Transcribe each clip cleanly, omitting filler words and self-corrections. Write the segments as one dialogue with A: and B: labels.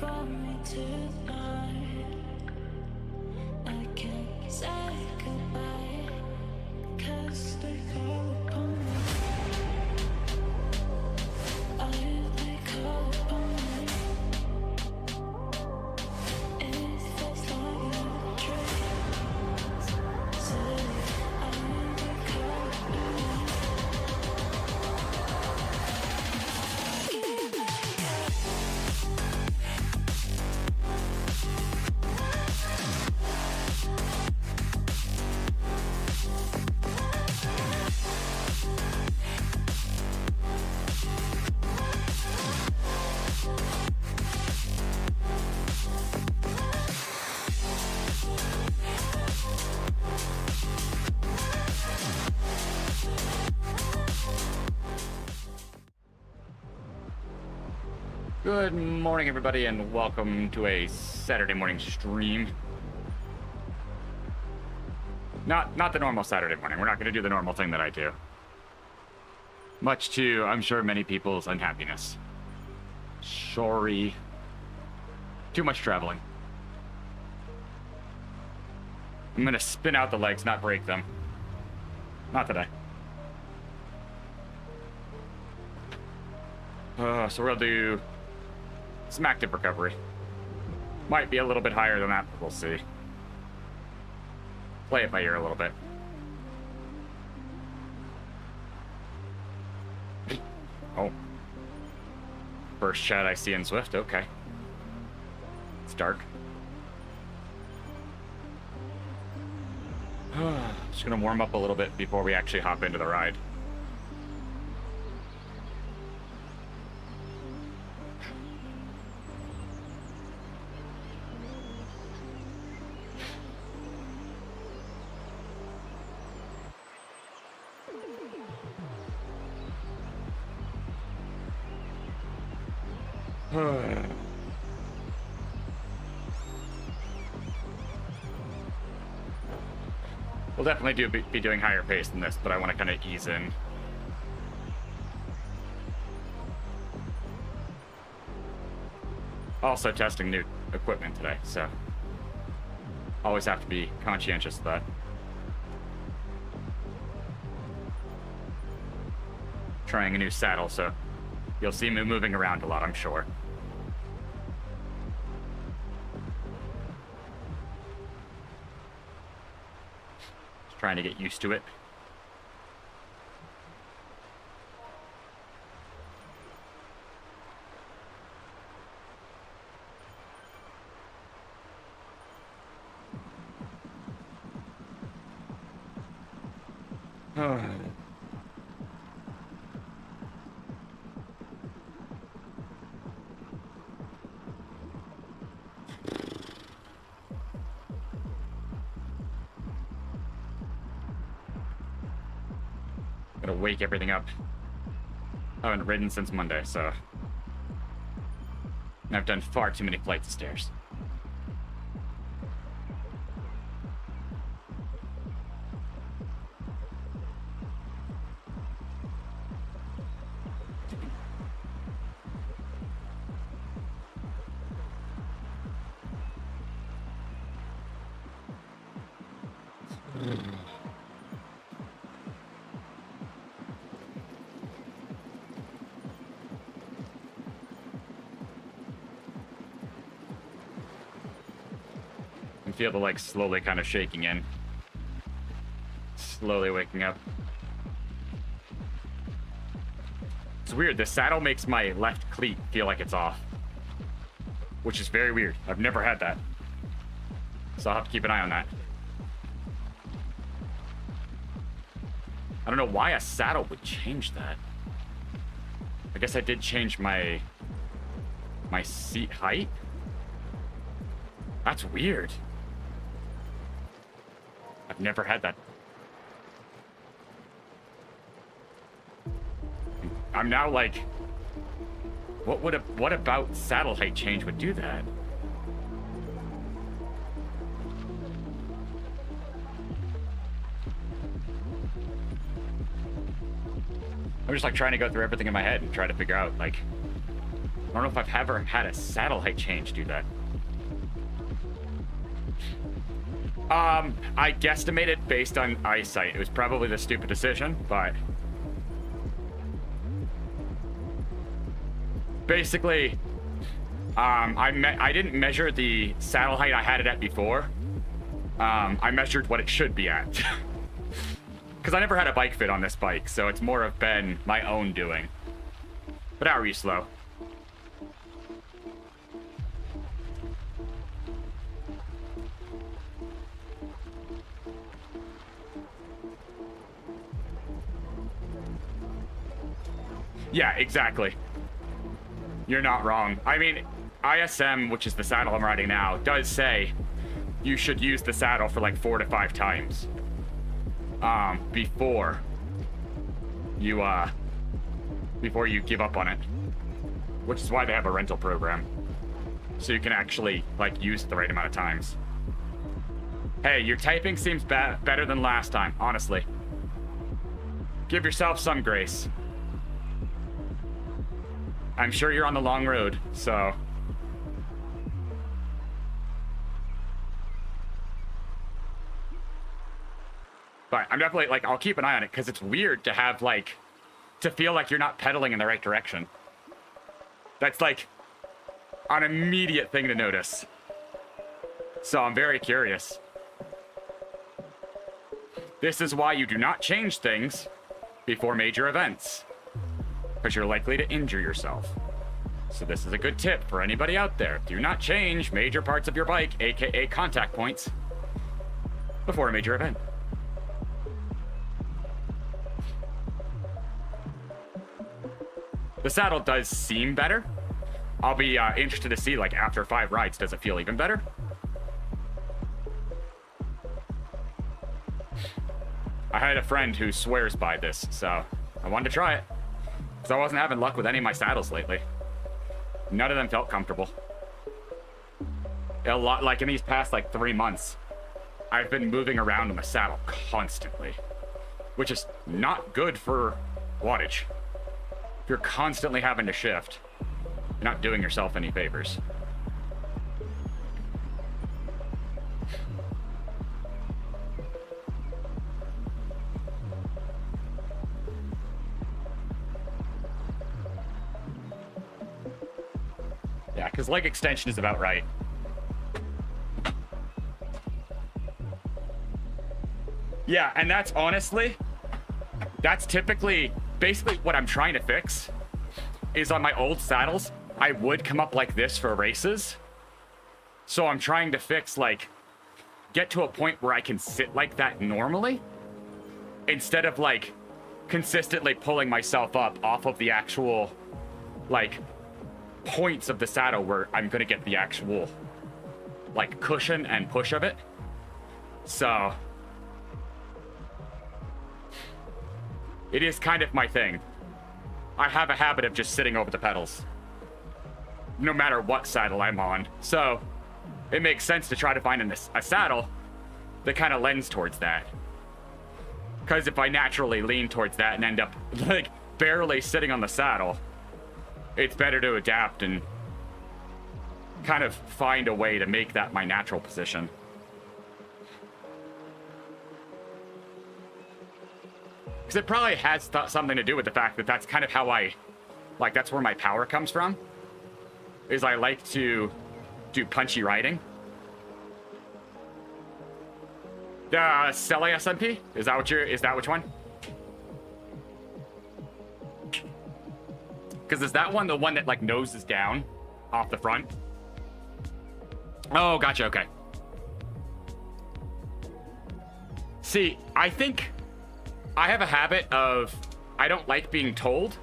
A: for me tonight. I can't say goodbye, 'cause they call upon me. They call upon me. It feels like a dream. Say, they call upon me.
B: Good morning, everybody, and welcome to a Saturday morning stream. Not the normal Saturday morning. We're not going to do the normal thing that I do. Much to, I'm sure, many people's unhappiness. Sorry. Too much traveling. I'm going to spin out the legs, not break them. Not today. So we'll do some active recovery. Might be a little bit higher than that, but we'll see. Play it by ear a little bit. Oh. First chat I see in Zwift, okay. It's dark. Just gonna warm up a little bit before we actually hop into the ride. We'll definitely be doing higher pace than this, but I want to kind of ease in. Also testing new equipment today, so always have to be conscientious of that. Trying a new saddle, so you'll see me moving around a lot, I'm sure. Trying to get used to it. Gotta wake everything up. I haven't ridden since Monday, so I've done far too many flights of stairs. Feel the legs slowly kind of shaking in. Slowly waking up. It's weird. The saddle makes my left cleat feel like it's off, which is very weird. I've never had that. So I'll have to keep an eye on that. I don't know why a saddle would change that. I guess I did change my seat height. That's weird. I've never had that. I'm now like, what about saddle height change would do that? I'm just like trying to go through everything in my head and try to figure out like I don't know if I've ever had a saddle height change do that. I guesstimated based on eyesight. It was probably the stupid decision, but basically, I didn't measure the saddle height I had it at before. I measured what it should be at. Because I never had a bike fit on this bike, so it's more of been my own doing. But how are you slow? Yeah, exactly. You're not wrong. I mean, ISM, which is the saddle I'm riding now, does say you should use the saddle for like 4 to 5 times before you give up on it, which is why they have a rental program, so you can actually like use it the right amount of times. Hey, your typing seems better than last time, honestly. Give yourself some grace. I'm sure you're on the long road, so. But I'm definitely, like, I'll keep an eye on it, because it's weird to have, like, to feel like you're not pedaling in the right direction. That's, like, an immediate thing to notice. So I'm very curious. This is why you do not change things before major events, because you're likely to injure yourself. So this is a good tip for anybody out there. Do not change major parts of your bike, aka contact points, before a major event. The saddle does seem better. I'll be interested to see, like, after 5 rides, does it feel even better? I had a friend who swears by this, so I wanted to try it. Because I wasn't having luck with any of my saddles lately. None of them felt comfortable. A lot, like in these past, like, 3 months, I've been moving around in the saddle constantly, which is not good for wattage. If you're constantly having to shift, you're not doing yourself any favors. Yeah, because leg extension is about right. Yeah, and that's honestly, that's typically, basically what I'm trying to fix is on my old saddles, I would come up like this for races. So I'm trying to fix, like, get to a point where I can sit like that normally, instead of, like, consistently pulling myself up off of the actual, like, points of the saddle where I'm gonna get the actual, like, cushion and push of it. So it is kind of my thing. I have a habit of just sitting over the pedals, no matter what saddle I'm on. So it makes sense to try to find a saddle that kind of lends towards that. Because if I naturally lean towards that and end up, like, barely sitting on the saddle, it's better to adapt and kind of find a way to make that my natural position. Because it probably has something to do with the fact that that's kind of how like, that's where my power comes from. Is I like to do punchy riding. Celi SMP? Is that which one? Because is that one the one that, like, noses down off the front? Oh, gotcha, okay. See, I think I have a habit of, I don't like being told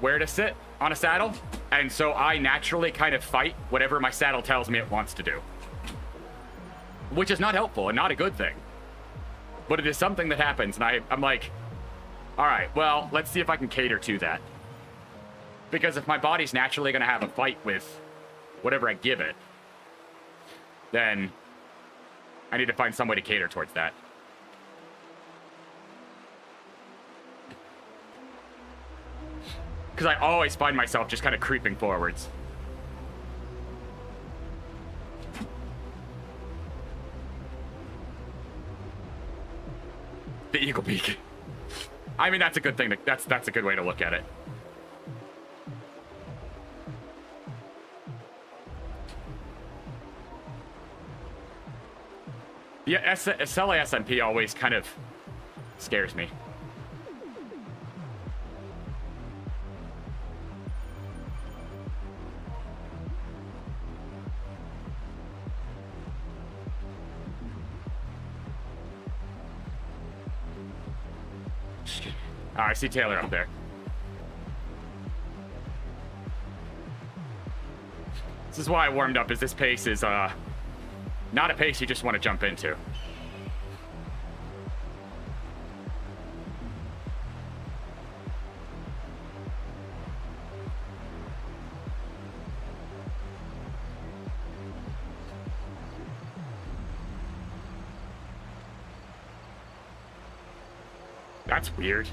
B: where to sit on a saddle, and so I naturally kind of fight whatever my saddle tells me it wants to do. Which is not helpful and not a good thing. But it is something that happens, and I'm like, all right, well, let's see if I can cater to that. Because if my body's naturally going to have a fight with whatever I give it, then I need to find some way to cater towards that. Because I always find myself just kind of creeping forwards. The Eagle Beak. I mean, that's a good thing. That's a good way to look at it. Yeah, SLA SMP always kind of scares me. Oh, I see Taylor up there. This is why I warmed up, is this pace is not a pace you just want to jump into. That's weird.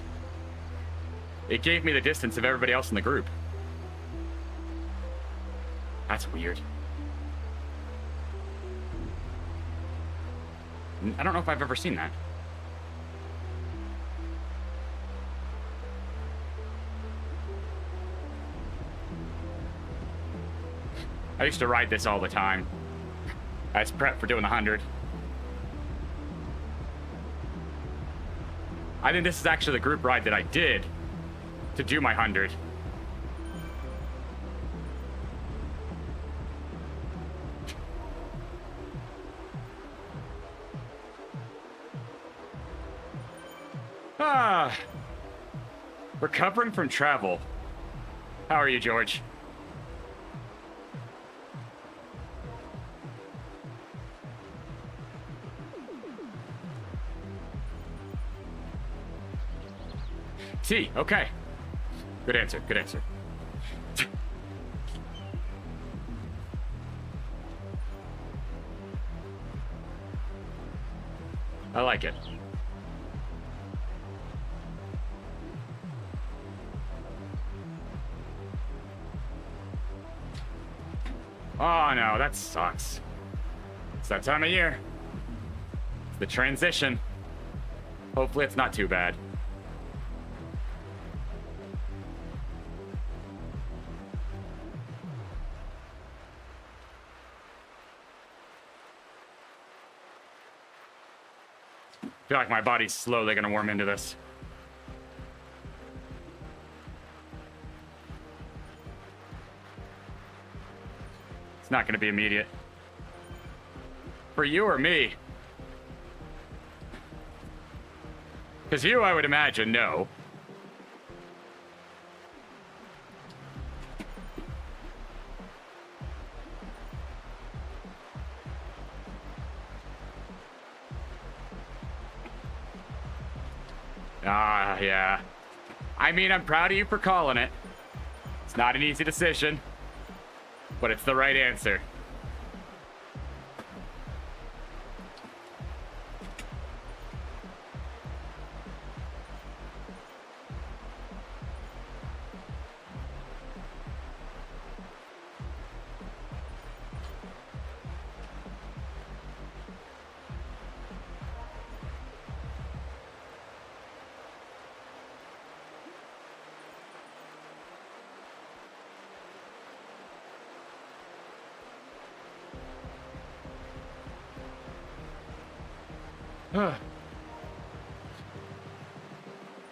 B: It gave me the distance of everybody else in the group. That's weird. I don't know if I've ever seen that. I used to ride this all the time as prep for doing the 100. I think this is actually the group ride that I did to do my 100. Recovering from travel. How are you, George? T, okay. Good answer, good answer. I like it. Oh no, that sucks. It's that time of year. It's the transition. Hopefully it's not too bad. I feel like my body's slowly gonna warm into this. It's not gonna be immediate. For you or me? Because you, I would imagine, no. Yeah. I mean, I'm proud of you for calling it. It's not an easy decision, but it's the right answer.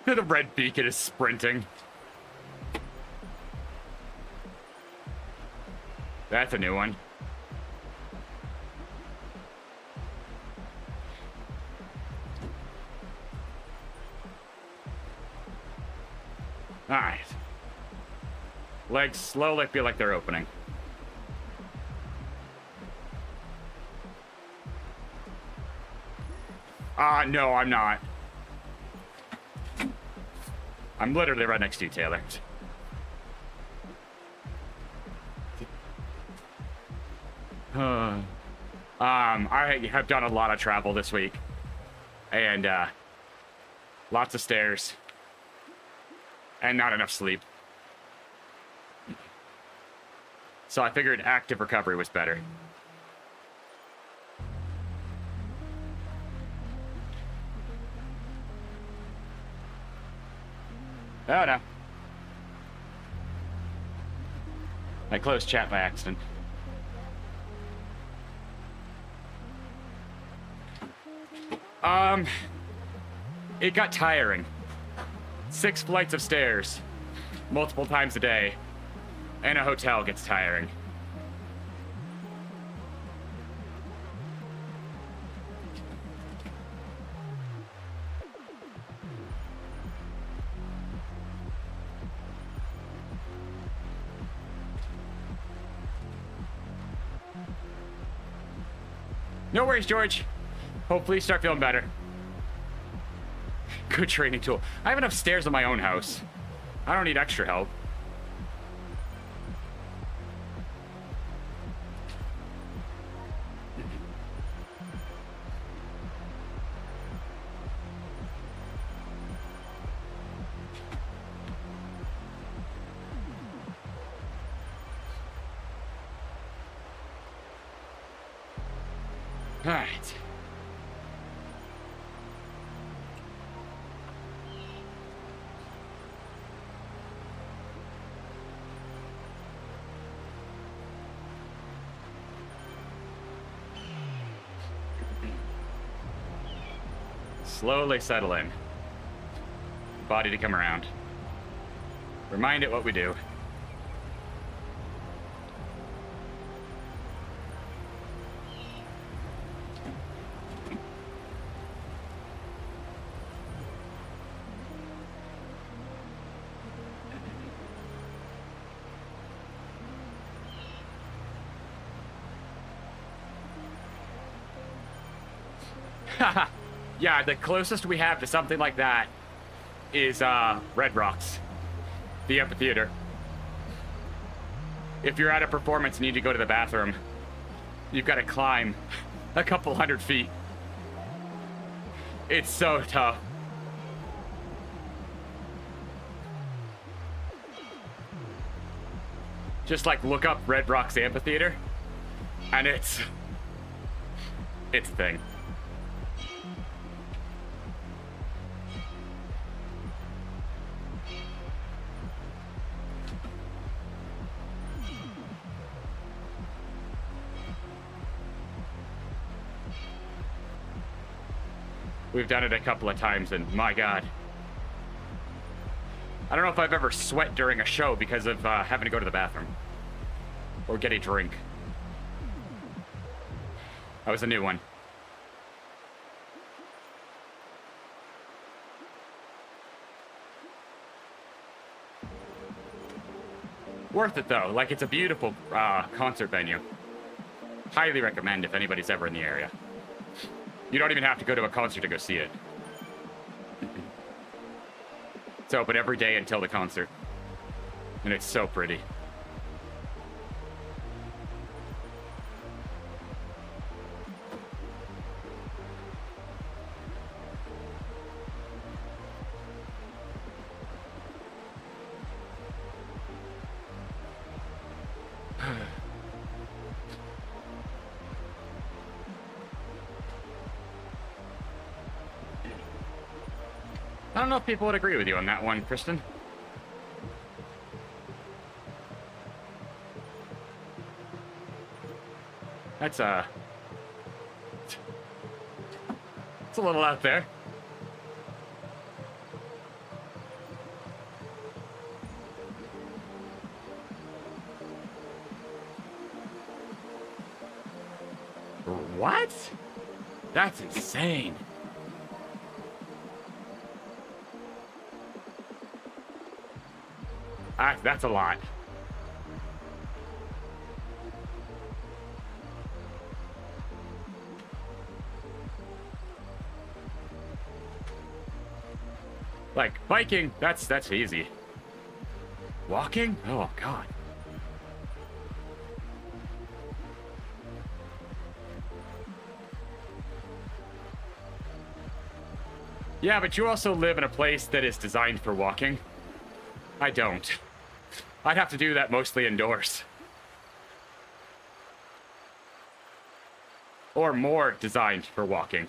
B: The red beacon is sprinting. That's a new one. All right. Legs slowly feel like they're opening. No, I'm not. I'm literally right next to you, Taylor. I have done a lot of travel this week. And, lots of stairs. And not enough sleep. So I figured active recovery was better. Oh no. I closed chat by accident. It got tiring. 6 flights of stairs, multiple times a day, and a hotel gets tiring. No worries, George. Hopefully you start feeling better. Good training tool. I have enough stairs in my own house. I don't need extra help. All right. Slowly settle in. Body to come around. Remind it what we do. Haha. Yeah, the closest we have to something like that is Red Rocks, the amphitheater. If you're at a performance and you need to go to the bathroom, you've got to climb a couple hundred feet. It's so tough. Just like look up Red Rocks Amphitheater, and it's a thing. We've done it a couple of times, and my God. I don't know if I've ever sweat during a show because of having to go to the bathroom. Or get a drink. That was a new one. Worth it, though. Like, it's a beautiful concert venue. Highly recommend if anybody's ever in the area. You don't even have to go to a concert to go see it. It's open every day until the concert. And it's so pretty. I don't know if people would agree with you on that one, Kristen. That's it's a little out there. What? That's insane. That's a lot. Like, biking, that's easy. Walking? Oh, God. Yeah, but you also live in a place that is designed for walking. I don't. I'd have to do that mostly indoors. or more designed for walking.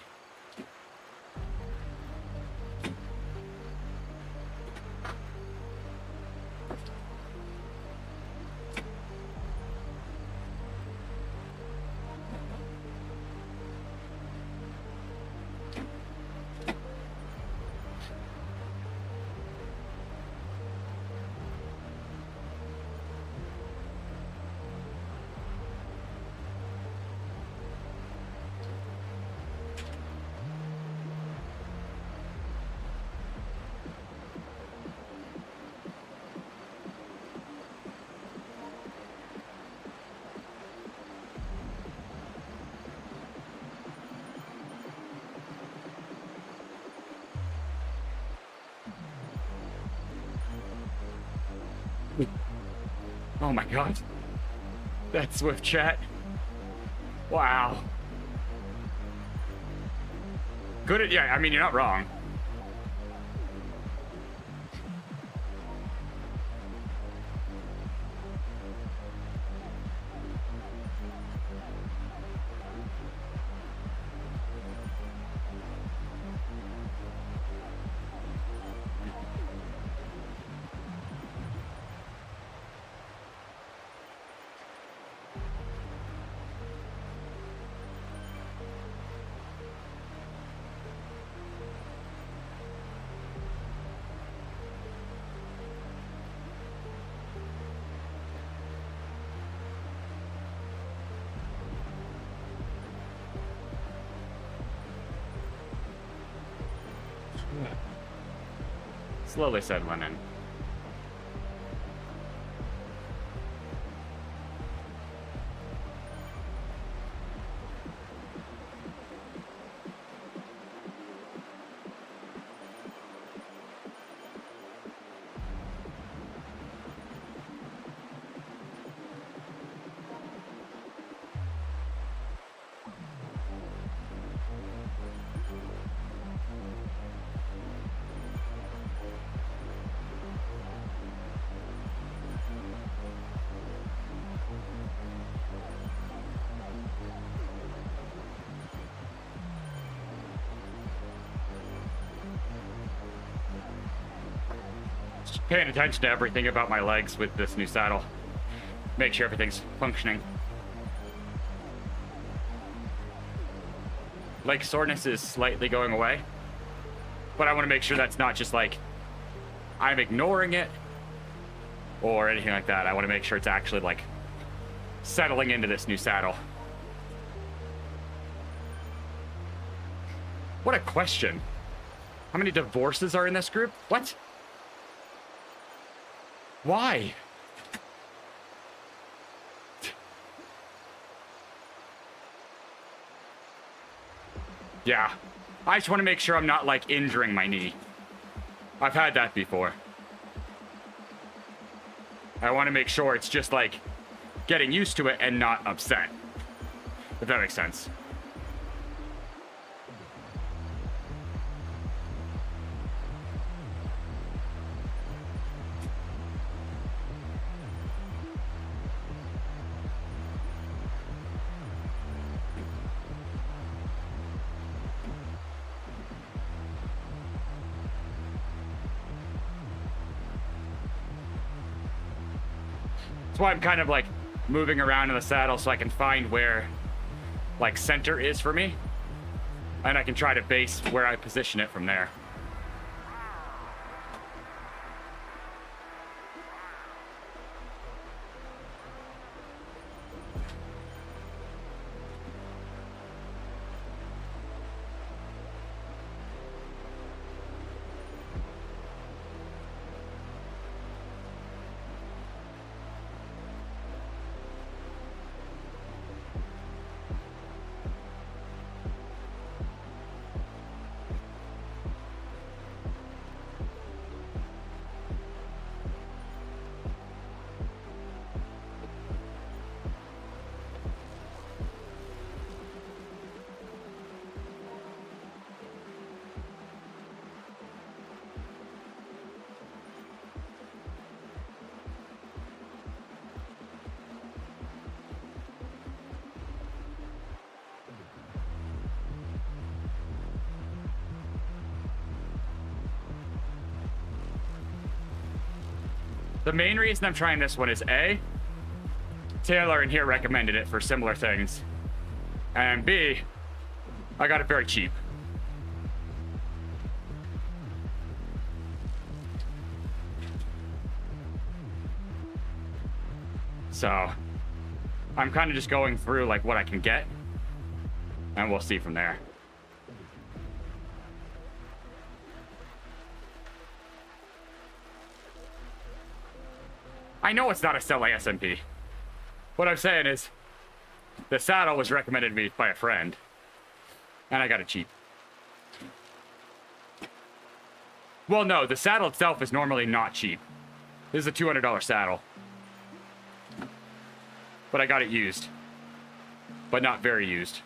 B: Oh my god. That's Zwift chat. Wow. Good. Yeah, I mean, you're not wrong. Slowly settling in. Just paying attention to everything about my legs with this new saddle. Make sure everything's functioning. Leg soreness is slightly going away, but I want to make sure that's not just like I'm ignoring it or anything like that. I want to make sure it's actually like settling into this new saddle. What a question. How many divorces are in this group? What? Why? Yeah. I just want to make sure I'm not, like, injuring my knee. I've had that before. I want to make sure it's just, like, getting used to it and not upset. If that makes sense. That's why I'm kind of like moving around in the saddle so I can find where like center is for me. And I can try to base where I position it from there. The main reason I'm trying this one is A, Taylor in here recommended it for similar things, and B, I got it very cheap. So I'm kind of just going through like what I can get, and we'll see from there. I know it's not a sell SMP. What I'm saying is, the saddle was recommended to me by a friend, and I got it cheap. Well, no, the saddle itself is normally not cheap. This is a $200 saddle. But I got it used. But not very used.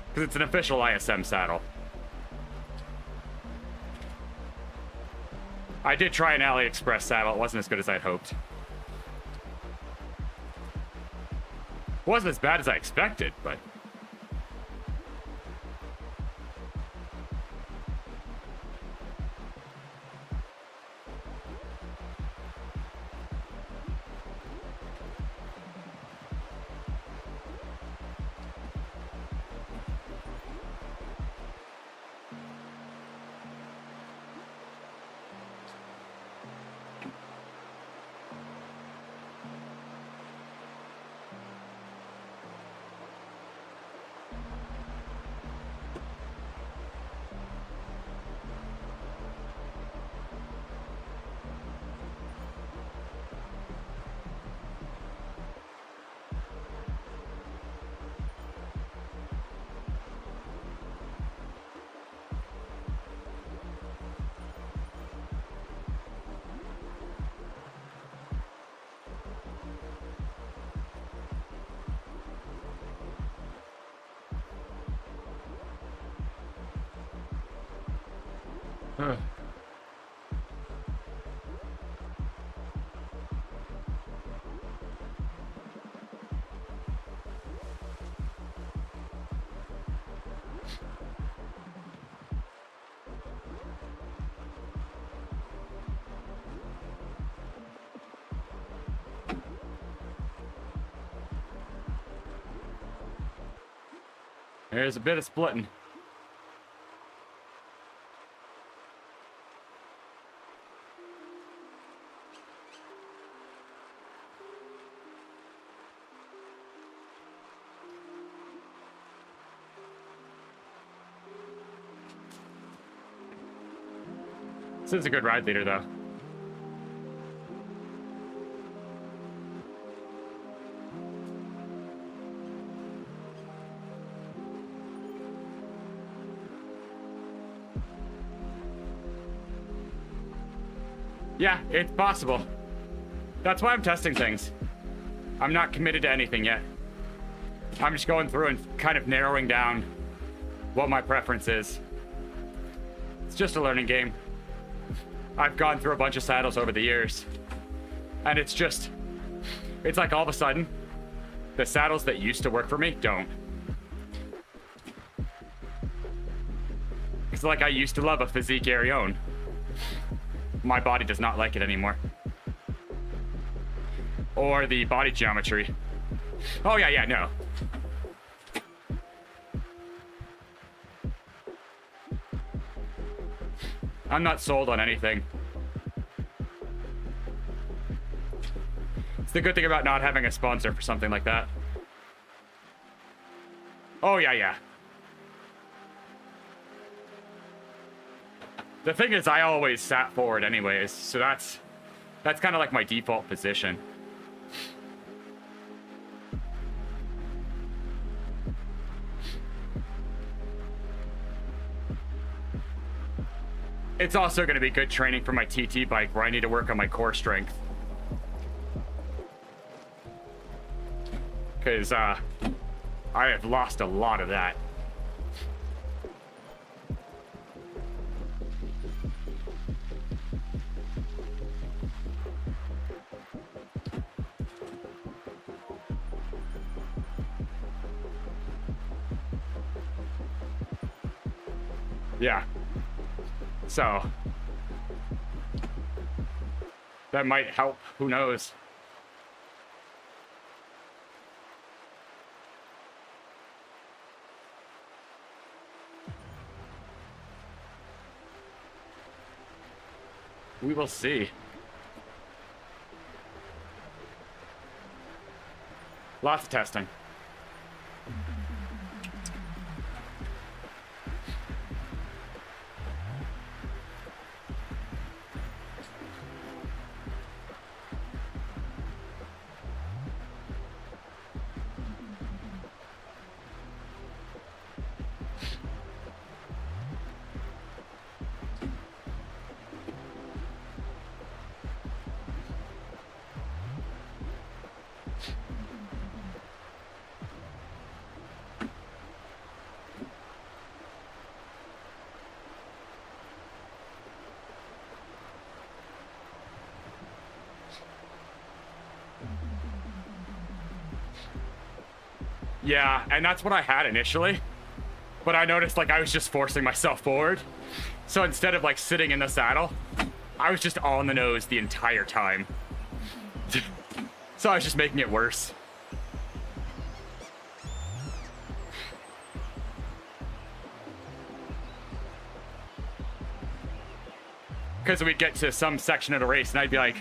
B: Because it's an official ISM saddle. I did try an AliExpress saddle. It wasn't as good as I'd hoped. It wasn't as bad as I expected, but... There's a bit of splitting. This is a good ride leader, though. Yeah, it's possible. That's why I'm testing things. I'm not committed to anything yet. I'm just going through and kind of narrowing down what my preference is. It's just a learning game. I've gone through a bunch of saddles over the years. And it's like all of a sudden, the saddles that used to work for me don't. It's like I used to love a Physique Arione. My body does not like it anymore. Or the body geometry. Oh yeah, no. I'm not sold on anything. It's the good thing about not having a sponsor for something like that. Oh yeah. The thing is, I always sat forward anyways, so that's kind of like my default position. It's also going to be good training for my TT bike, where I need to work on my core strength. Because I have lost a lot of that. Yeah. So that might help. Who knows? We will see. Lots of testing. Yeah, and that's what I had initially. But I noticed like I was just forcing myself forward. So instead of like sitting in the saddle, I was just on the nose the entire time. So I was just making it worse. Because we'd get to some section of the race and I'd be like...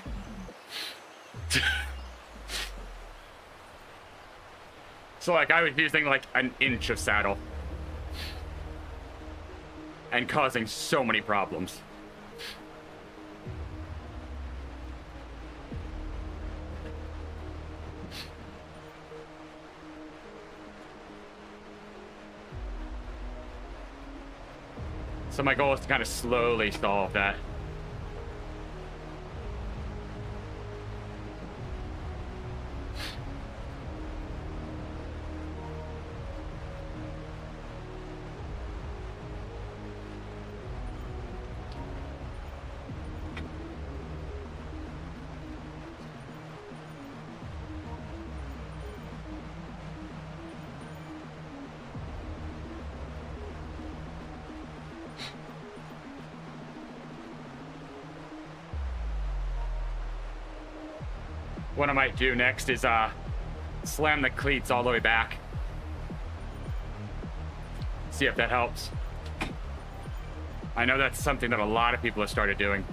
B: So like I was using like an inch of saddle. And causing so many problems. So my goal is to kind of slowly solve that. What I might do next is slam the cleats all the way back. See if that helps. I know that's something that a lot of people have started doing.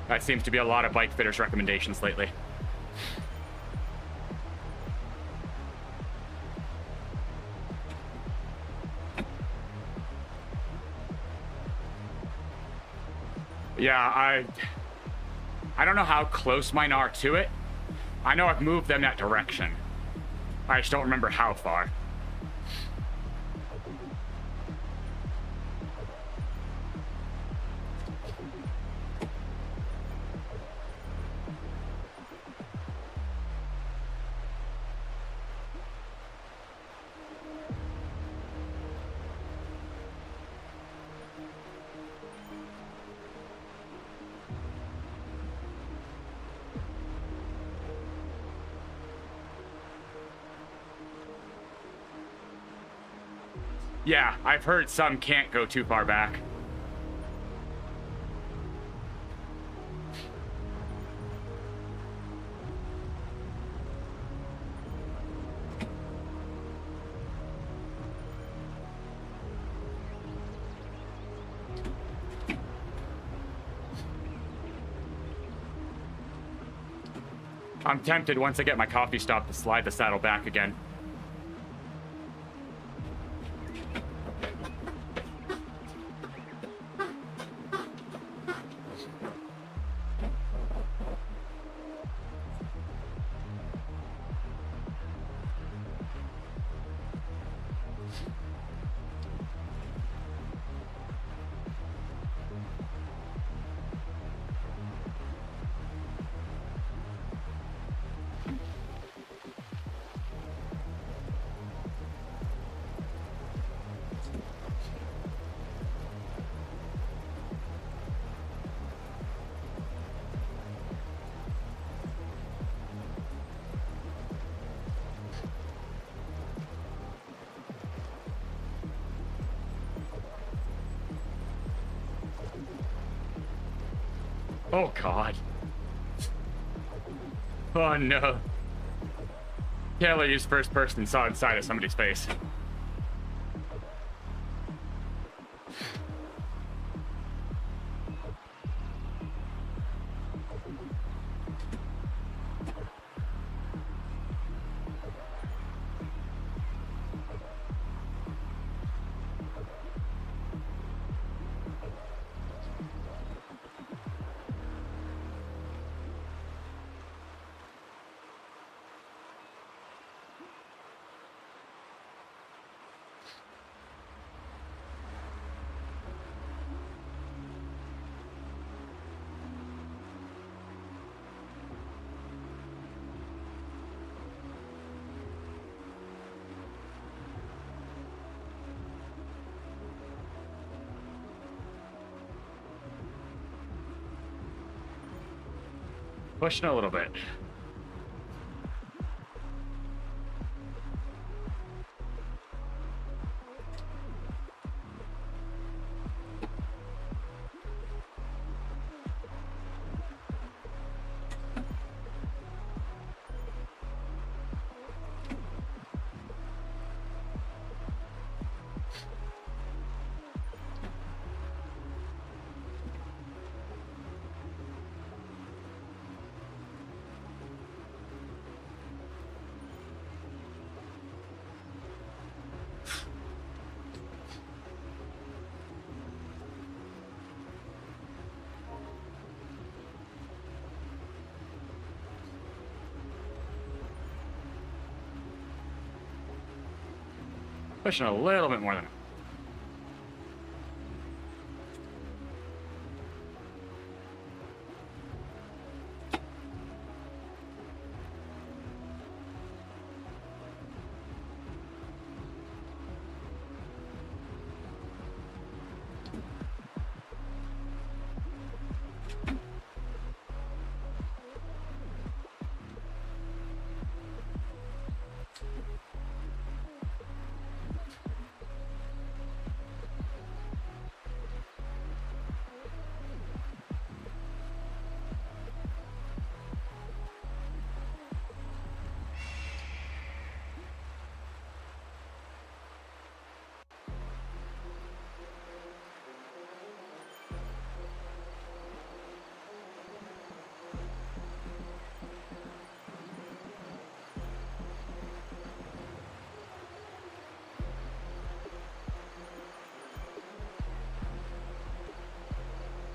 B: That seems to be a lot of bike fitters' recommendations lately. Yeah, I don't know how close mine are to it. I know I've moved them that direction. I just don't remember how far. Yeah, I've heard some can't go too far back. I'm tempted once I get my coffee stop to slide the saddle back again. Oh, God. Oh, no. Taylor used first person and saw inside of somebody's face. Pushing a little bit. Pushing a little bit more than.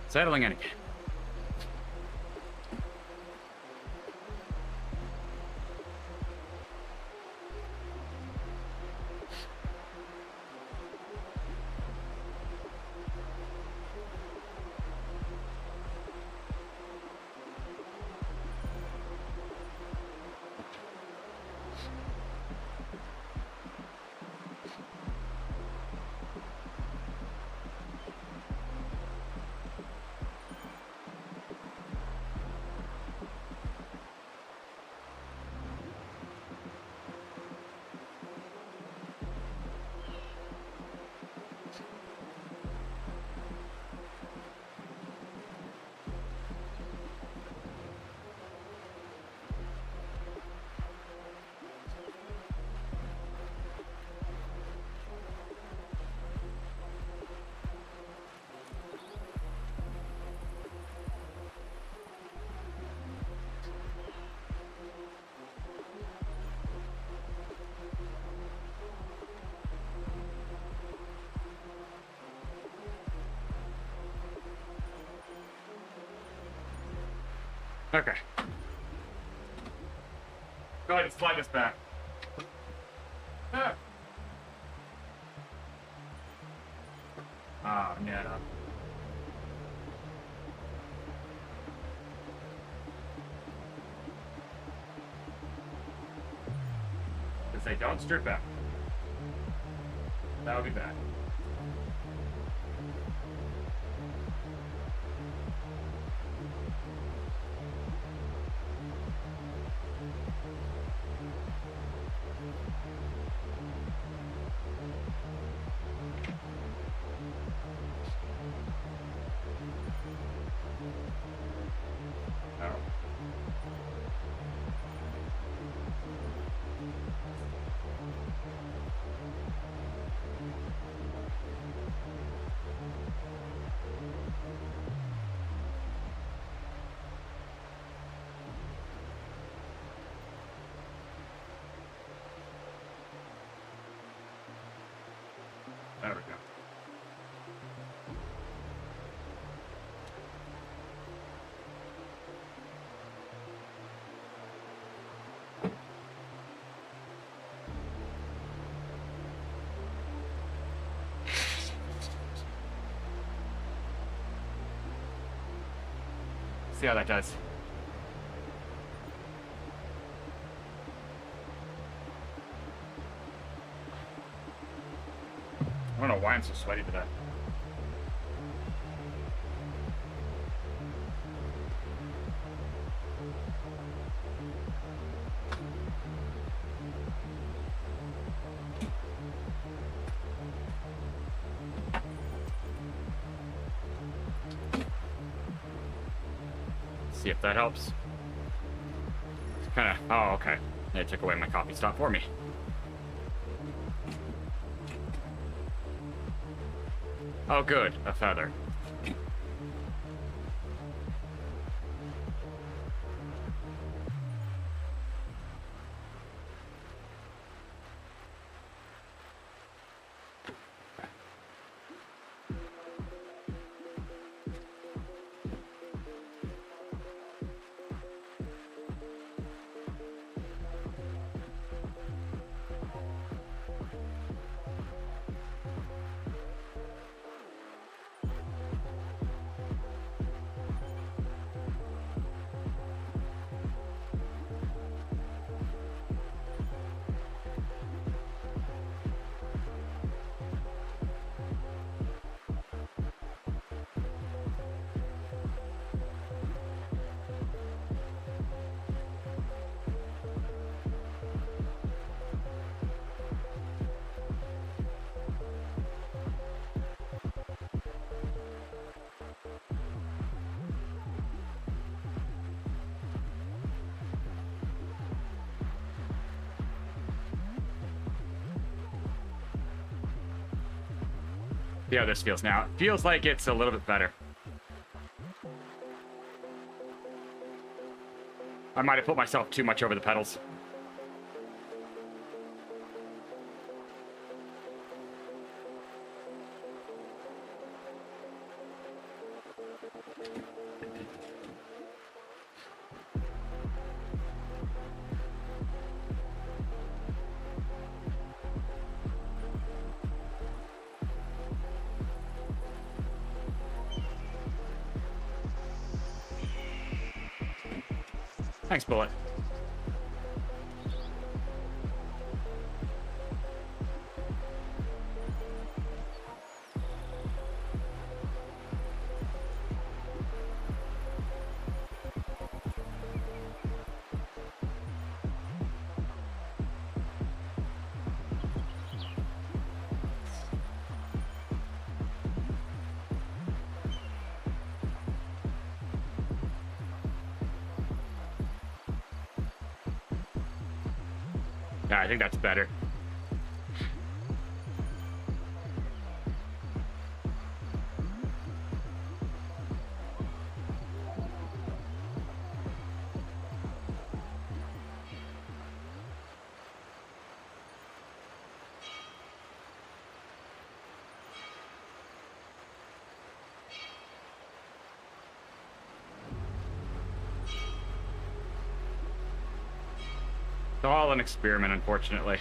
B: Settling in again. Okay. Go ahead and slide this back. Ah. Oh, no. Just say, don't strip back. That would be bad. See how that does. I don't know why I'm so sweaty today. See if that helps. It's kind of... Oh, okay. They took away my coffee stop for me. Oh, good. A feather. See how this feels now. It feels like it's a little bit better. I might have put myself too much over the pedals. Thanks, Bullet. Yeah, I think that's better. It's all an experiment, unfortunately.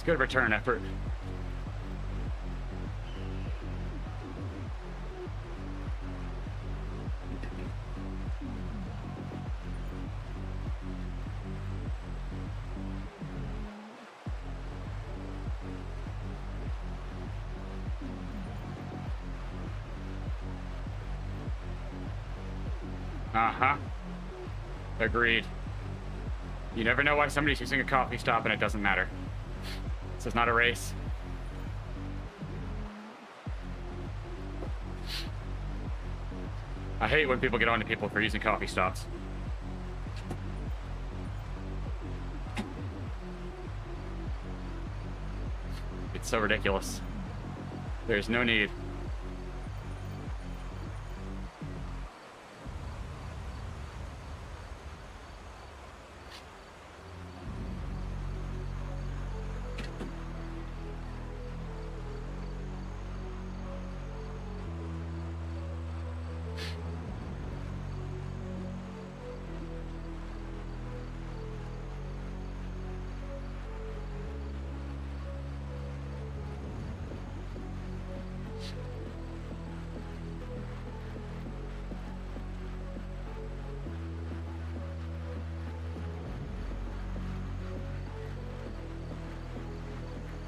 B: It's good return effort. Uh-huh. Agreed. You never know why somebody's using a coffee stop and it doesn't matter. This is not a race. I hate when people get on to people for using coffee stops. so ridiculous. There's no need.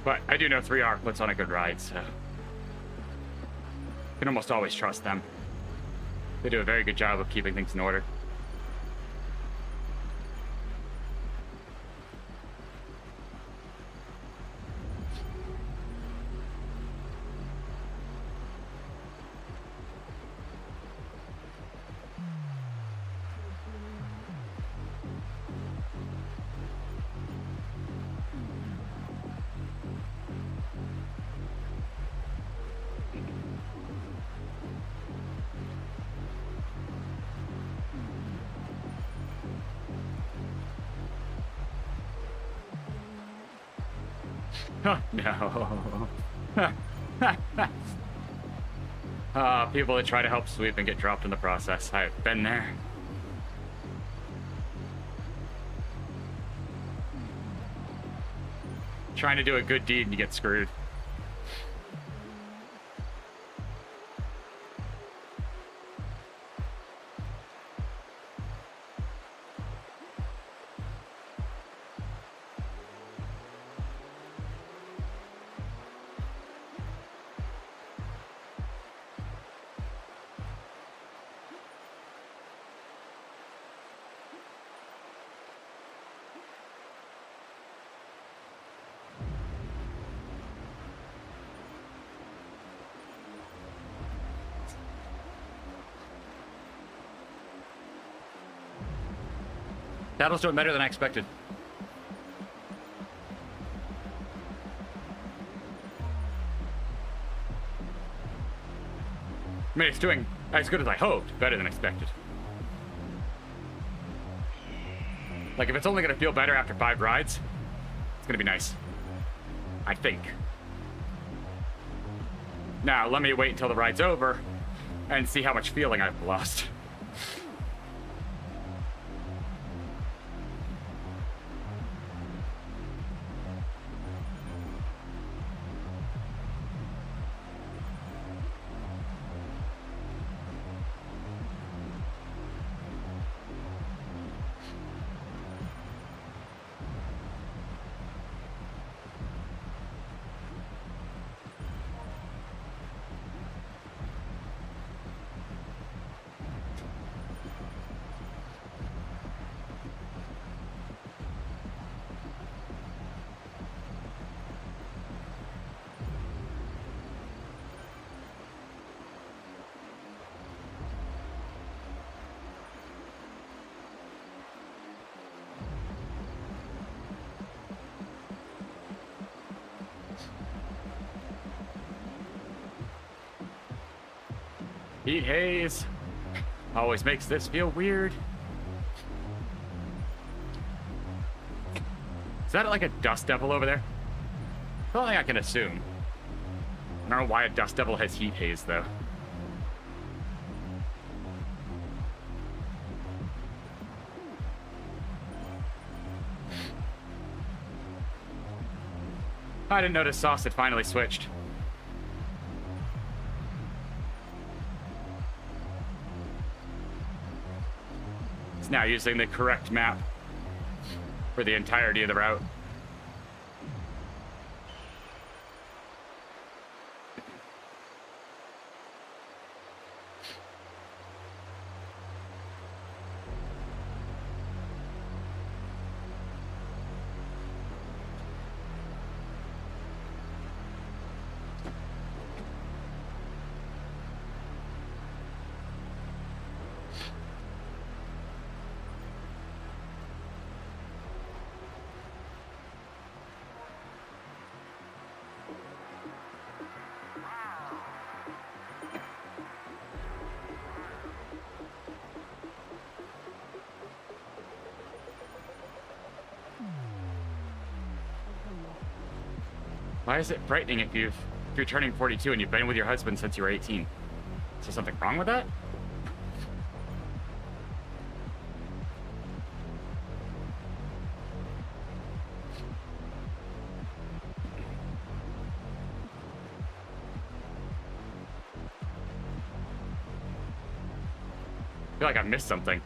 B: But I do know 3R puts on a good ride, so can almost always trust them. They do a very good job of keeping things in order. Oh, no. People that try to help sweep and get dropped in the process. I've been there. Trying to do a good deed and you get screwed. Battle's doing better than I expected. I mean, it's doing as good as I hoped, better than expected. Like, if it's only gonna feel better after 5 rides, it's gonna be nice. I think. Now, let me wait until the ride's over and see how much feeling I've lost. Heat haze always makes this feel weird. Is that like a dust devil over there? The only thing I can assume. I don't know why a dust devil has heat haze though. I didn't notice Sauce had finally switched. It's now using the correct map for the entirety of the route. Why is it frightening if you're turning 42 and you've been with your husband since you were 18? Is there something wrong with that? I feel like I've missed something.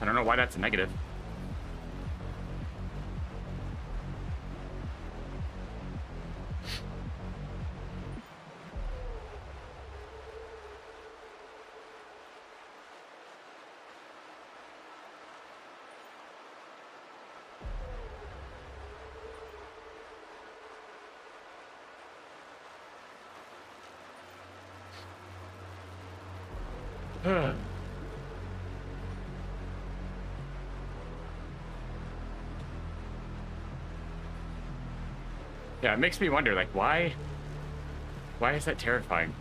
B: I don't know why that's a negative. Yeah, it makes me wonder, like, why is that terrifying?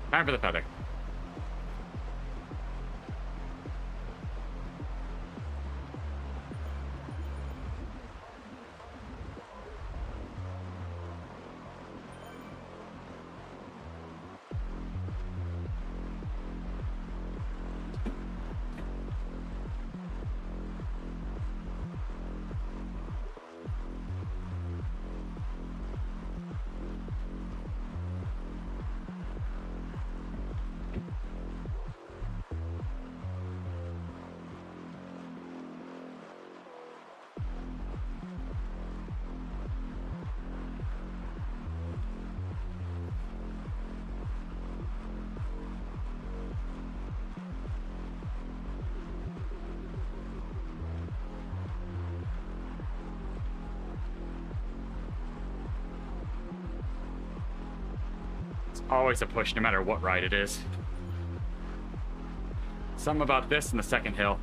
B: Time for the feather. Always a push, no matter what ride it is. Something about this and the second hill.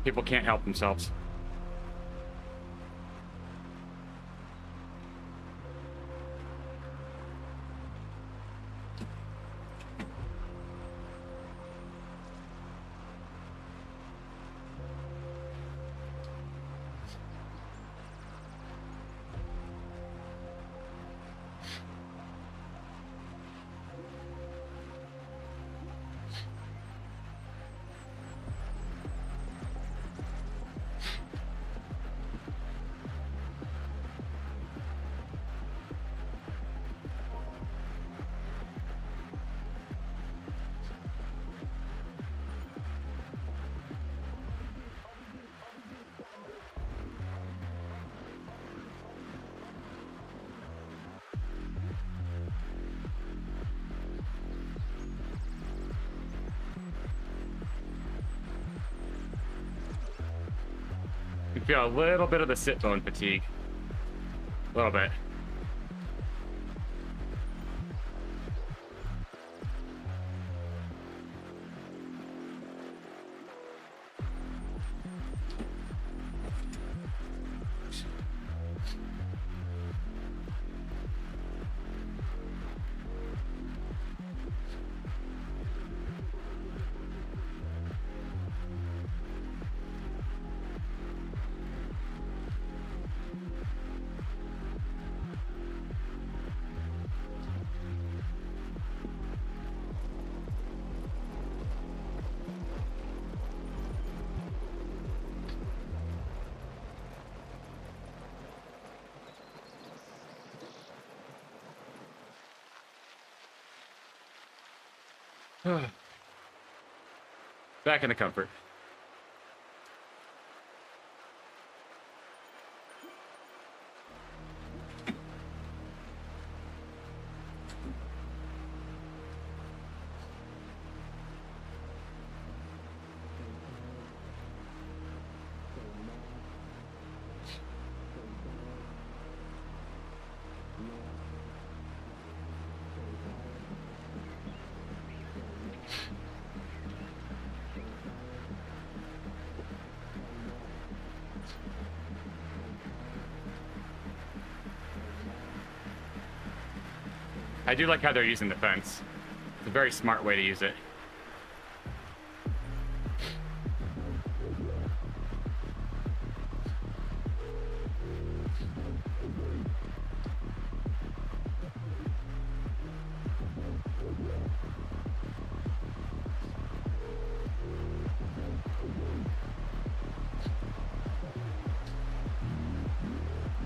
B: People can't help themselves. You feel a little bit of the sit bone fatigue. A little bit. Back in the comfort. I do like how they're using the fence. It's a very smart way to use it.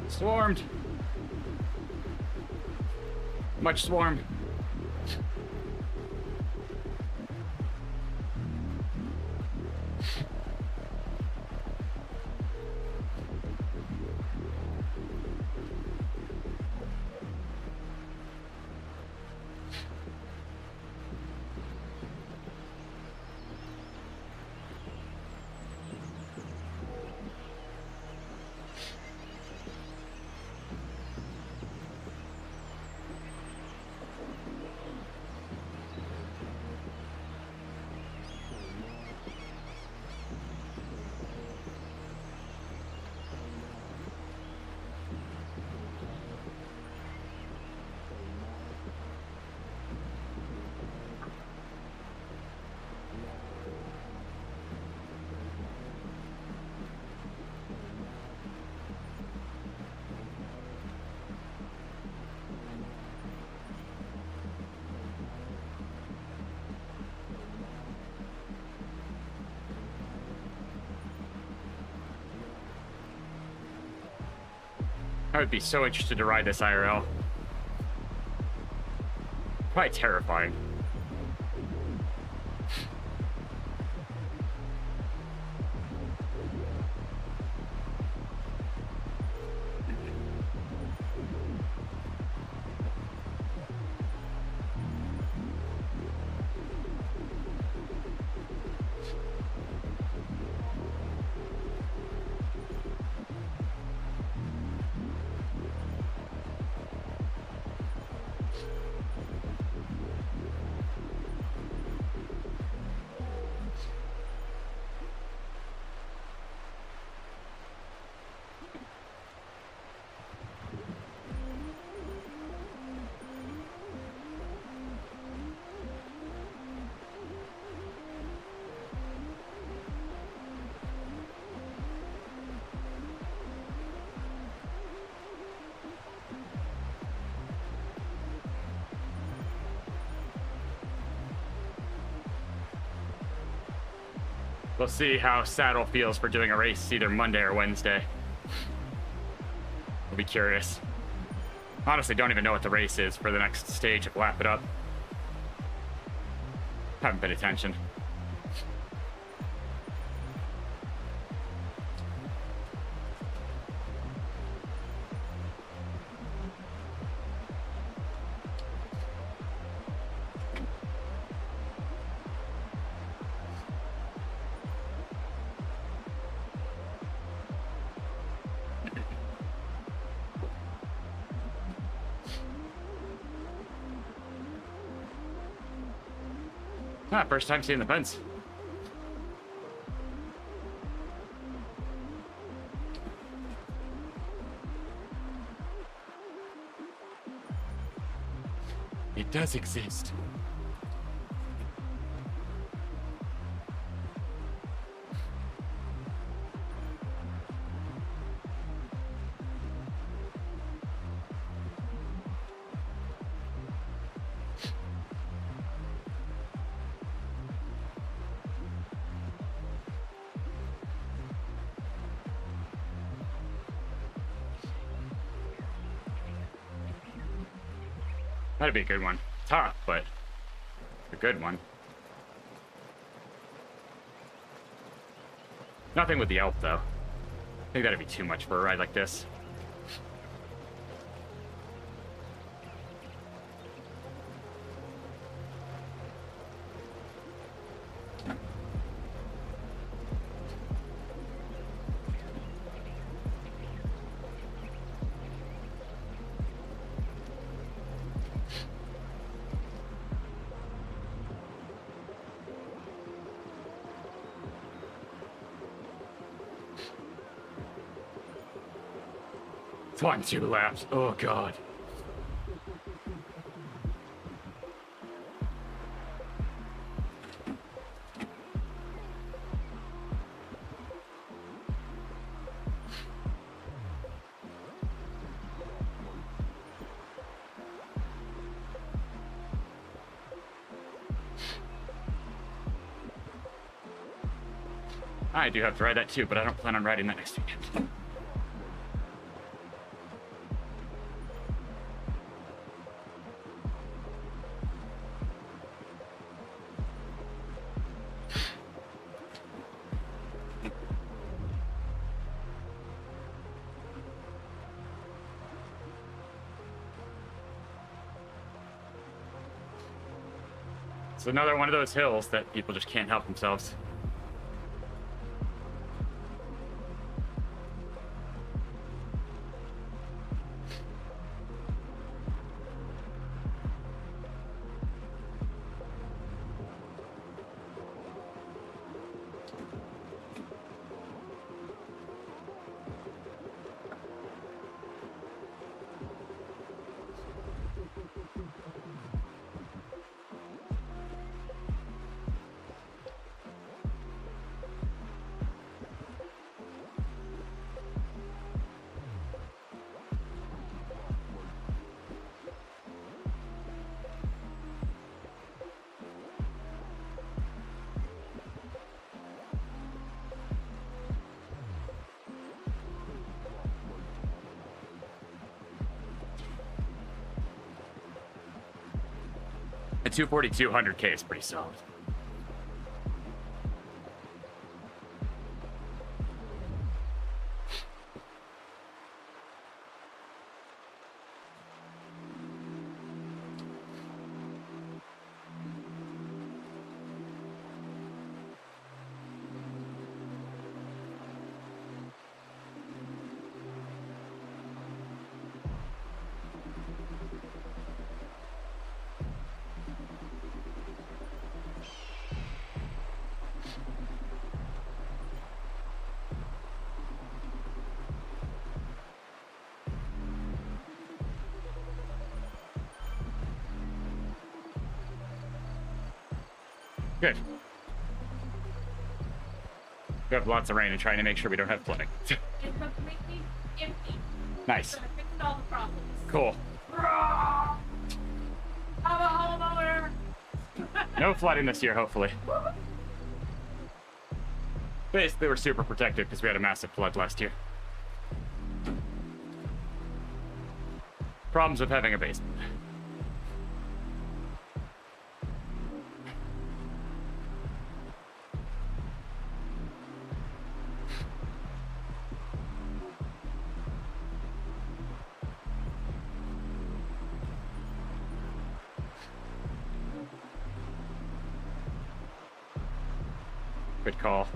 B: Swarmed. Much swarmed. I would be so interested to ride this IRL. Probably terrifying. We'll see how Saddle feels for doing a race either Monday or Wednesday. I'll be curious. Honestly, don't even know what the race is for the next stage of Lap It Up. Haven't paid attention. Ah, first time seeing the fence. It does exist. That'd be a good one. Tough, but a good one. Nothing with the elf, though. I think that'd be too much for a ride like this. It's 1, 2 laps. Oh, God. I do have to ride that too, but I don't plan on riding that next weekend. It's another one of those hills that people just can't help themselves. At 242, 100K is pretty solid. Good. We have lots of rain and trying to make sure we don't have flooding.
C: It's completely empty.
B: Nice.
C: So I fixed all the problems.
B: Cool.
C: I'm a homeowner.
B: No flooding this year, hopefully. Basically, we're super protected because we had a massive flood last year. Problems with having a basement. Good call.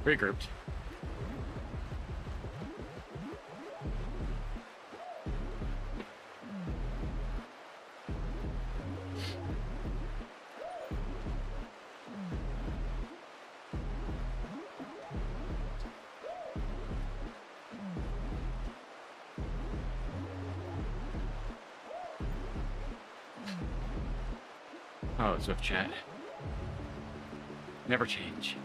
B: Regrouped. Oh, Zwift chat. Never change.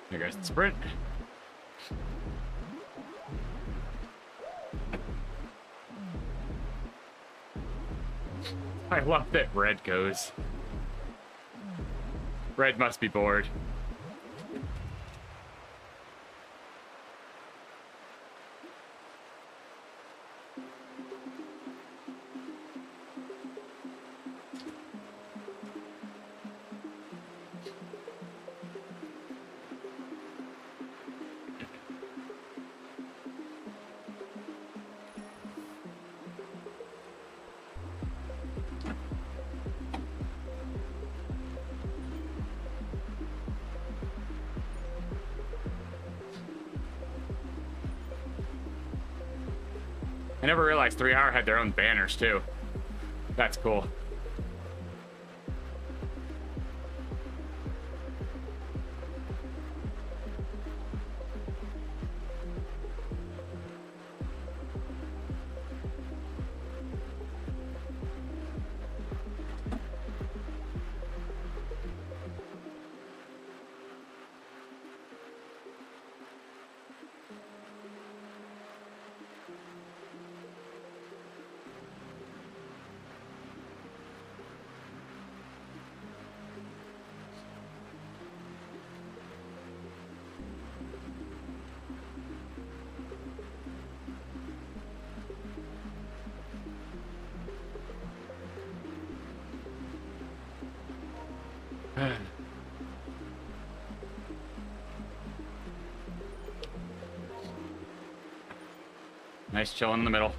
B: There goes the sprint. I love that Red goes. Red must be bored. I never realized 3 Hour had their own banners too. That's cool. Nice chilling in the middle.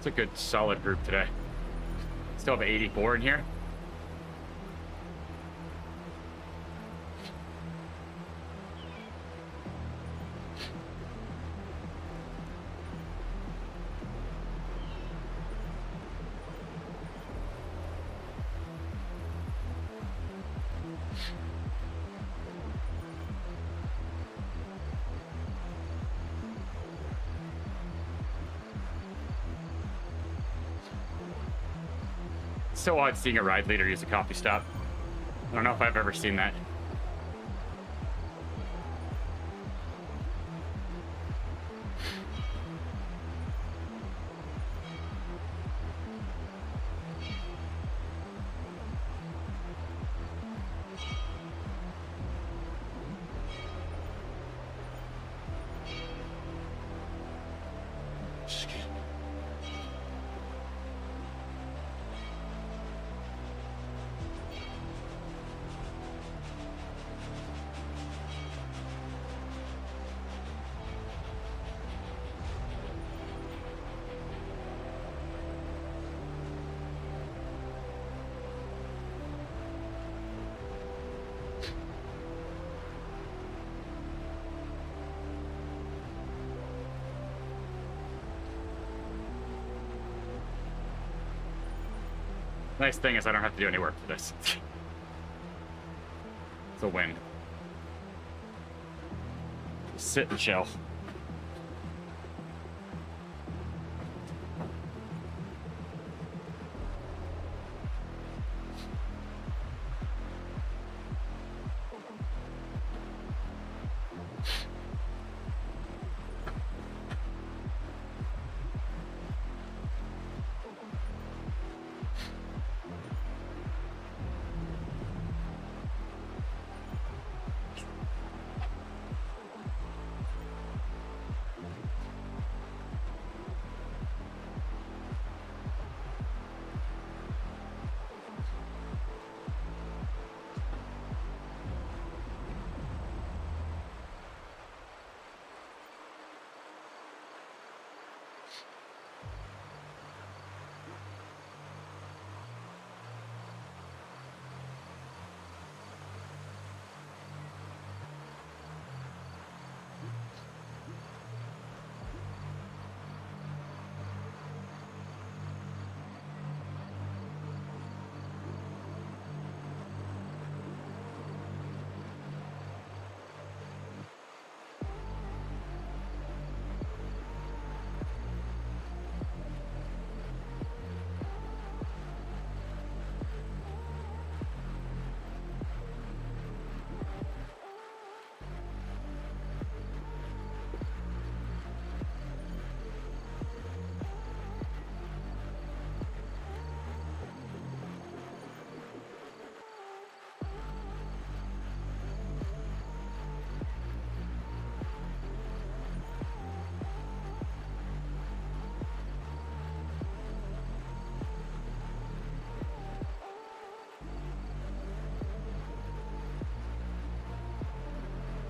B: It's a good solid group today. Still have 84 in here. So odd seeing a ride leader use a coffee stop. I don't know if I've ever seen that. Nice thing is I don't have to do any work for this. It's a win. Just sit and chill.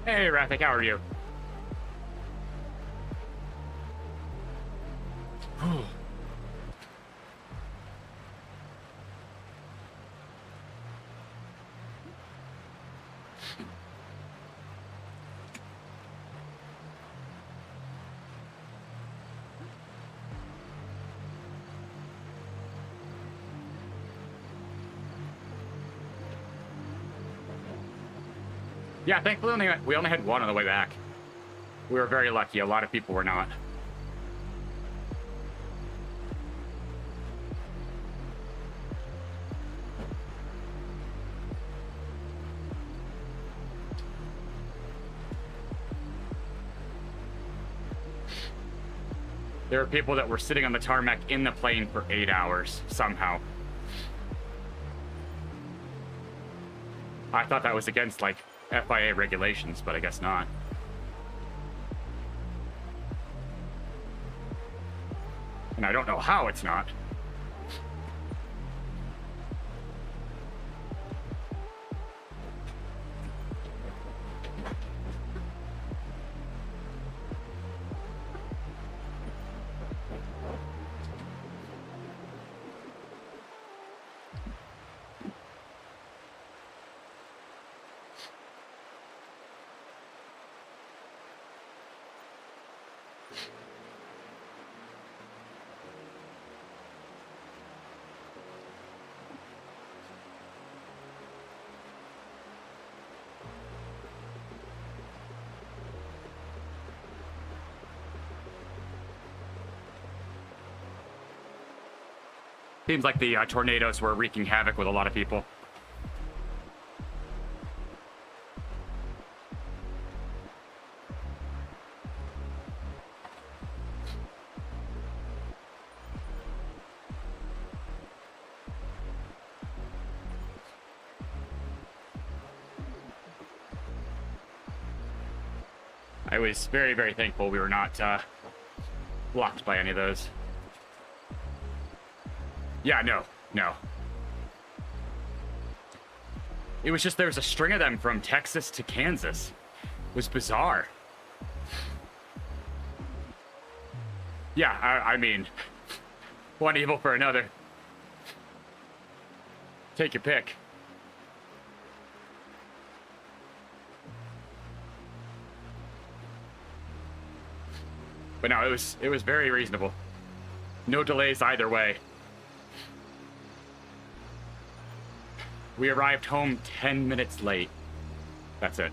B: Hey, Rafik, how are you? Yeah, thankfully we only had one on the way back. We were very lucky. A lot of people were not. There were people that were sitting on the tarmac in the plane for 8 hours, somehow. I thought that was against, like, FIA regulations, but I guess not. And I don't know how it's not. Seems like the tornadoes were wreaking havoc with a lot of people. I was very, very thankful we were not blocked by any of those. Yeah, no. It was just there was a string of them from Texas to Kansas. It was bizarre. Yeah, I mean, one evil for another. Take your pick. But no, it was very reasonable. No delays either way. We arrived home 10 minutes late. That's it.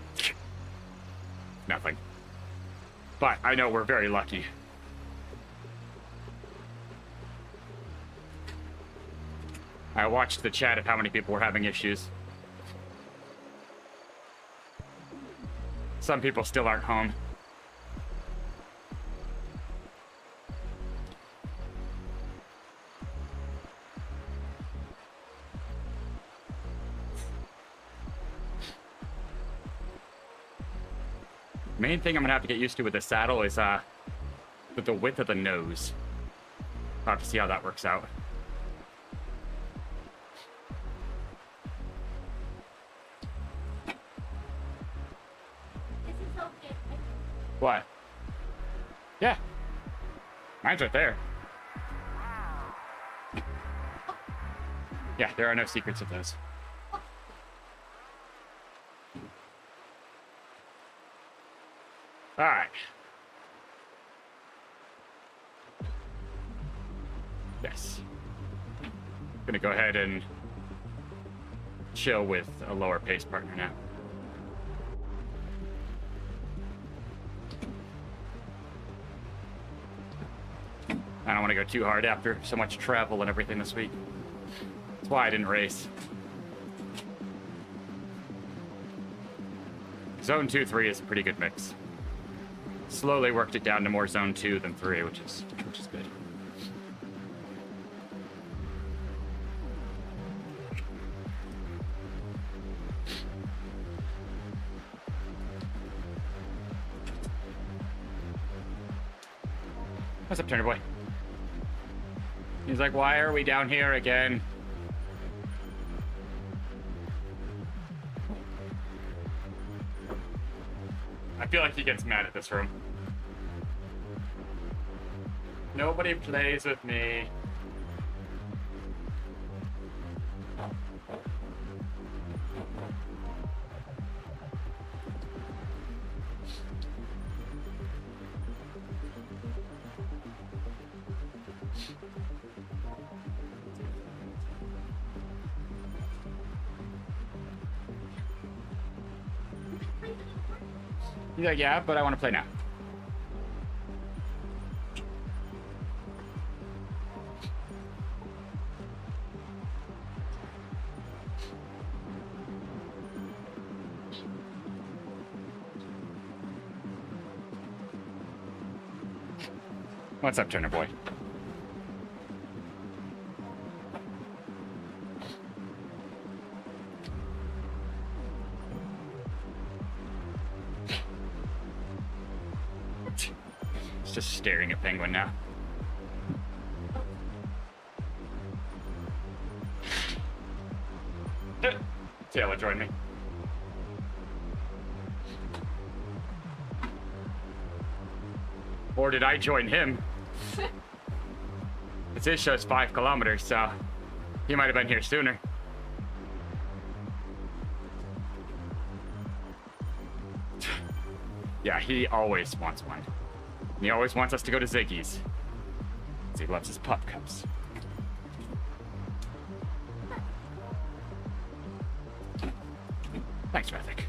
B: Nothing. But I know we're very lucky. I watched the chat of how many people were having issues. Some people still aren't home. Main thing I'm gonna have to get used to with the saddle is the width of the nose. I'll have to see how that works out.
C: This is okay.
B: What? Yeah. Mine's right there. Yeah, there are no secrets of those. All right. Yes. Gonna go ahead and chill with a lower pace partner now. I don't want to go too hard after so much travel and everything this week. That's why I didn't race. Zone 2, 3 is a pretty good mix. Slowly worked it down to more zone 2 than 3, which is good. What's up, Turner Boy? He's like, why are we down here again? I feel like he gets mad at this room. Nobody plays with me. He's like, yeah, but I want to play now. What's up, Turner Boy? He's just staring at Penguin now. Taylor joined me. Or did I join him? It's his show's 5 kilometers, so he might have been here sooner. Yeah, he always wants wine. And he always wants us to go to Ziggy's. 'Cause he loves his pup cups. Thanks, Rethic.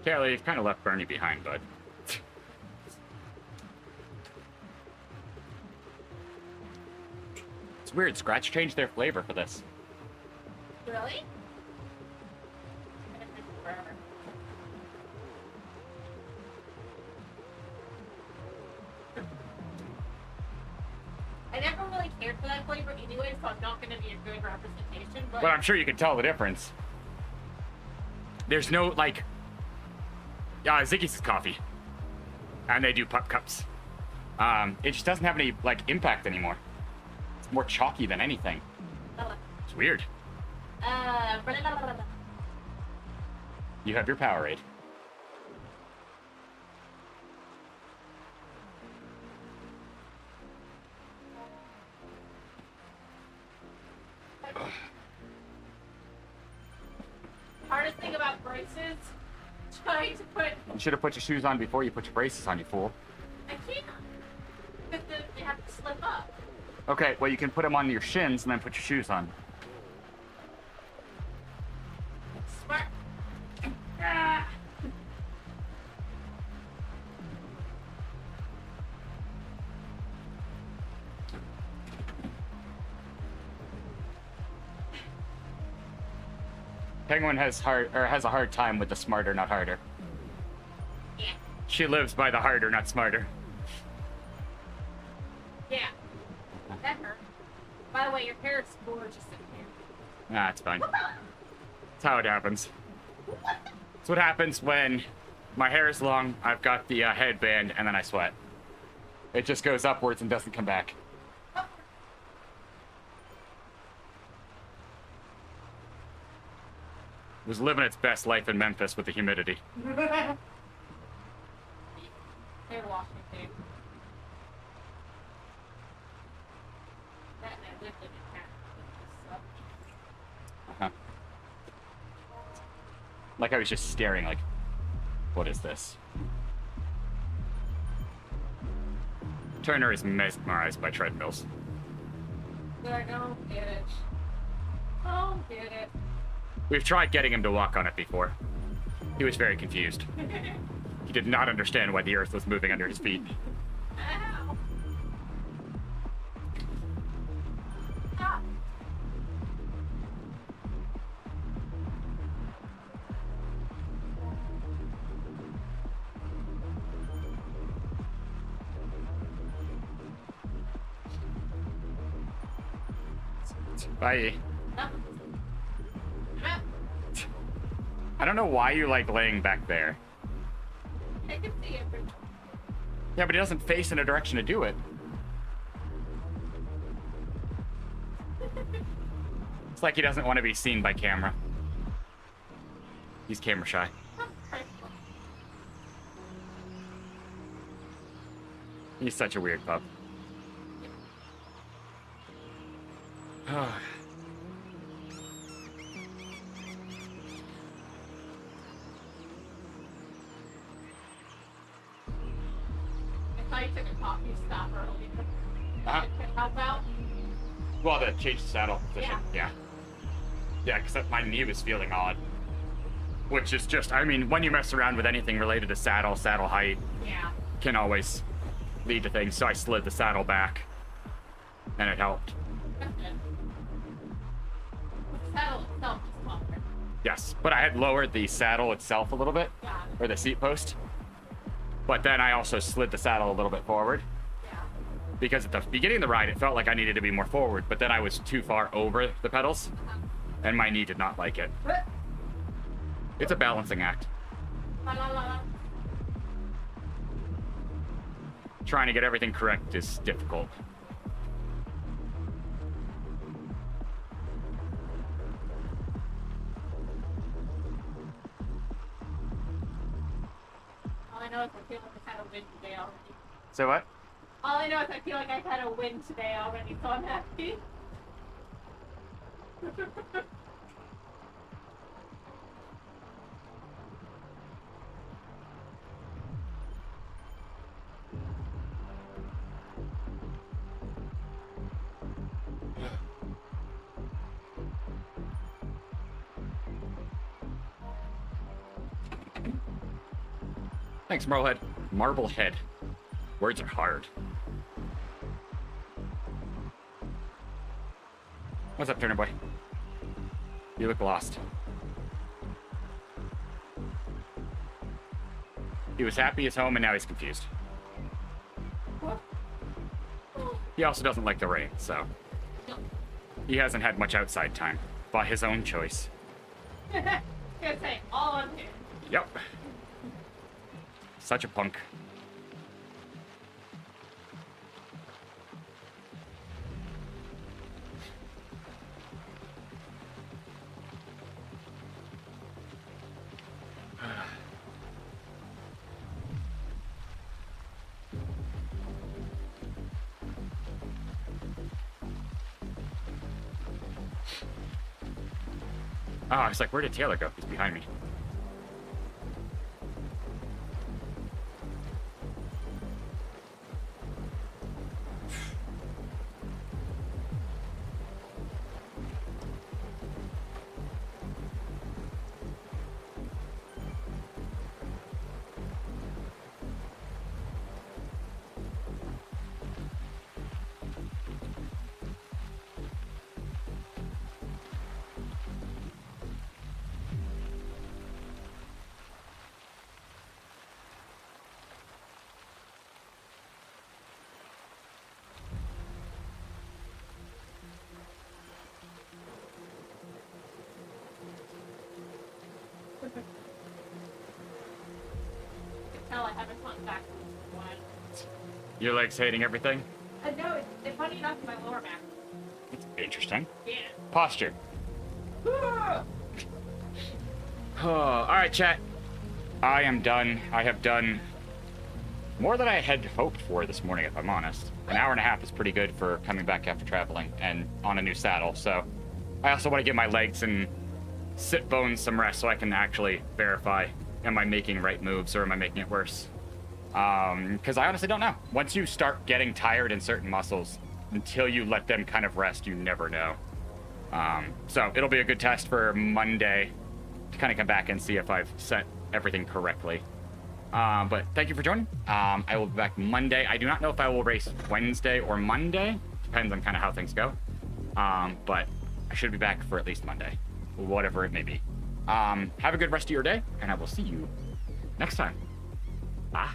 B: Kelly, you've kind of left Bernie behind, bud. It's weird. Scratch changed their flavor for this.
C: Really? I never really cared for that flavor anyway, so I'm not going to be a good representation. But
B: Well, I'm sure you can tell the difference. There's no, like... Ziggy's is coffee. And they do pup cups. It just doesn't have any, like, impact anymore. It's more chalky than anything. It's weird. You have your Powerade.
C: without braces, trying to put.
B: You should have put your shoes on before you put your braces on, you fool.
C: I can't. Because they have to slip up.
B: Okay, well, you can put them on your shins and then put your shoes on.
C: Smart. Ah.
B: Penguin has a hard time with the smarter, not harder.
C: Yeah.
B: She lives by the harder, not smarter.
C: Yeah. That hurt. By the way, your hair is gorgeous in here.
B: Nah, it's fine. That's how it happens. That's what happens when my hair is long, I've got the headband, and then I sweat. It just goes upwards and doesn't come back. It was living its best life in Memphis with the humidity.
C: Hair washing too. That and I lived in a cat.
B: Uh-huh. Like I was just staring like, what is this? Turner is mesmerized by treadmills.
C: I don't get it. Don't get it.
B: We've tried getting him to walk on it before. He was very confused. He did not understand why the earth was moving under his feet.
C: Ow. Stop.
B: Bye.
C: Stop.
B: I don't know why you like laying back there.
C: I can see it.
B: Yeah, but he doesn't face in a direction to do it. It's like he doesn't want to be seen by camera. He's camera shy. He's such a weird pup.
C: I thought you took a coffee stop earlier.
B: Uh-huh.
C: Could help out.
B: Well, to change the saddle position.
C: Yeah.
B: Yeah, because my knee was feeling odd. Which is just, I mean, when you mess around with anything related to saddle height,
C: Yeah.
B: can always lead to things. So I slid the saddle back, and it helped.
C: That's good. The saddle itself is longer.
B: Yes, but I had lowered the saddle itself a little bit,
C: Got it.
B: or the seat post. But then I also slid the saddle a little bit forward,
C: Yeah.
B: because at the beginning of the ride, it felt like I needed to be more forward, but then I was too far over the pedals, and my knee did not like it. It's a balancing act.
C: La la la la.
B: Trying to get everything correct is difficult.
C: All I know is I feel like I've had a win today already.
B: So what?
C: All I know is I feel like I've had a win today already, so I'm happy.
B: Thanks, Marblehead. Marblehead. Words are hard. What's up, Turner Boy? You look lost. He was happy he's home, and now he's confused. He also doesn't like the rain, so he hasn't had much outside time. By his own choice.
C: Gonna say all on him.
B: Yep. Such a punk. Oh, I was like, where did Taylor go? He's behind me.
C: I haven't gone back to in a while.
B: Your legs hating everything?
C: No, it's funny enough in my lower back.
B: That's interesting.
C: Yeah.
B: Posture. All right, chat. I am done. I have done more than I had hoped for this morning, if I'm honest. An hour and a half is pretty good for coming back after traveling and on a new saddle. So I also want to give my legs and sit bones some rest so I can actually verify, am I making right moves or am I making it worse? Because I honestly don't know. Once you start getting tired in certain muscles, until you let them kind of rest, you never know. So it'll be a good test for Monday to kind of come back and see if I've set everything correctly. But thank you for joining. I will be back Monday. I do not know if I will race Wednesday or Monday. Depends on kind of how things go. But I should be back for at least Monday, whatever it may be. Have a good rest of your day, and I will see you next time. Bye.